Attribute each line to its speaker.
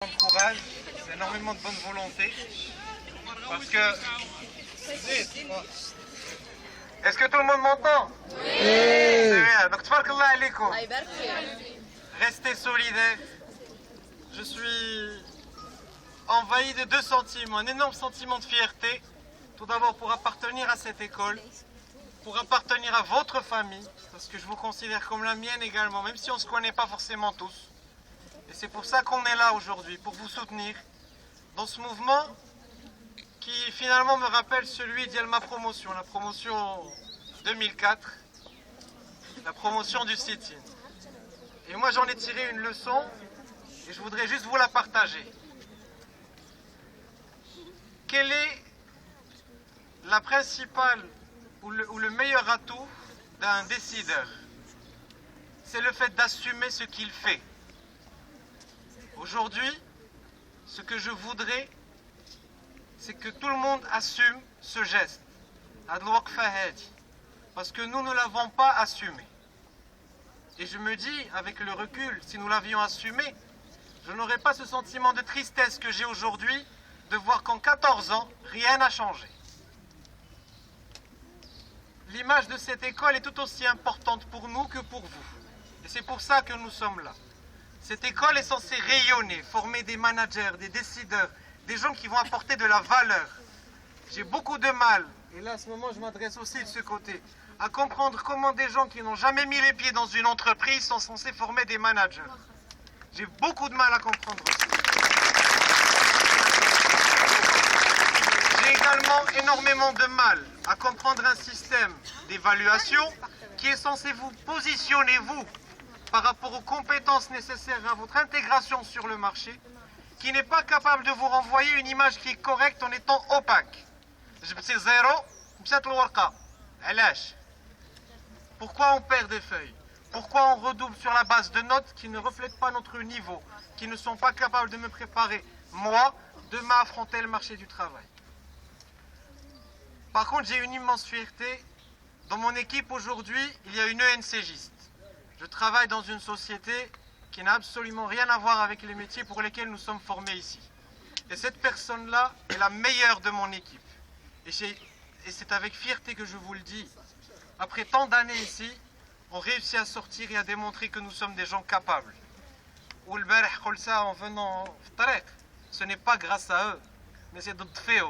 Speaker 1: De courage, c'est énormément de bonne volonté parce que... Est-ce que tout le monde m'entend? Oui. C'est bien, donc tbarkallah alaykoum. Restez solidaires. Je suis envahi de deux sentiments, un énorme sentiment de fierté, tout d'abord pour appartenir à cette école, pour appartenir à votre famille, parce que je vous considère comme la mienne également, même si on ne se connaît pas forcément tous. Et c'est pour ça qu'on est là aujourd'hui, pour vous soutenir dans ce mouvement qui finalement me rappelle celui d'Yalma Promotion, la promotion 2004, la promotion du sit-in. Et moi j'en ai tiré une leçon et je voudrais juste vous la partager. Quelle est la principale ou le meilleur atout d'un décideur? C'est le fait d'assumer ce qu'il fait. Aujourd'hui, ce que je voudrais, c'est que tout le monde assume ce geste. Parce que nous ne l'avons pas assumé. Et je me dis, avec le recul, si nous l'avions assumé, je n'aurais pas ce sentiment de tristesse que j'ai aujourd'hui de voir qu'en 14 ans, rien n'a changé. L'image de cette école est tout aussi importante pour nous que pour vous. Et c'est pour ça que nous sommes là. Cette école est censée rayonner, former des managers, des décideurs, des gens qui vont apporter de la valeur. J'ai beaucoup de mal, et là à ce moment je m'adresse aussi de ce côté, à comprendre comment des gens qui n'ont jamais mis les pieds dans une entreprise sont censés former des managers. J'ai beaucoup de mal à comprendre aussi. J'ai également énormément de mal à comprendre un système d'évaluation qui est censé vous positionner, vous, par rapport aux compétences nécessaires à votre intégration sur le marché, qui n'est pas capable de vous renvoyer une image qui est correcte en étant opaque. Pourquoi on perd des feuilles? Pourquoi on redouble sur la base de notes qui ne reflètent pas notre niveau, qui ne sont pas capables de me préparer, moi, demain à affronter le marché du travail? Par contre, j'ai une immense fierté. Dans mon équipe aujourd'hui, il y a une ENCGiste. Je travaille dans une société qui n'a absolument rien à voir avec les métiers pour lesquels nous sommes formés ici. Et cette personne-là est la meilleure de mon équipe. Et c'est avec fierté que je vous le dis. Après tant d'années ici, on réussit à sortir et à démontrer que nous sommes des gens capables. Ou le barih qol ça en venant au tariq, ce n'est pas grâce à eux, mais c'est d'autres faits.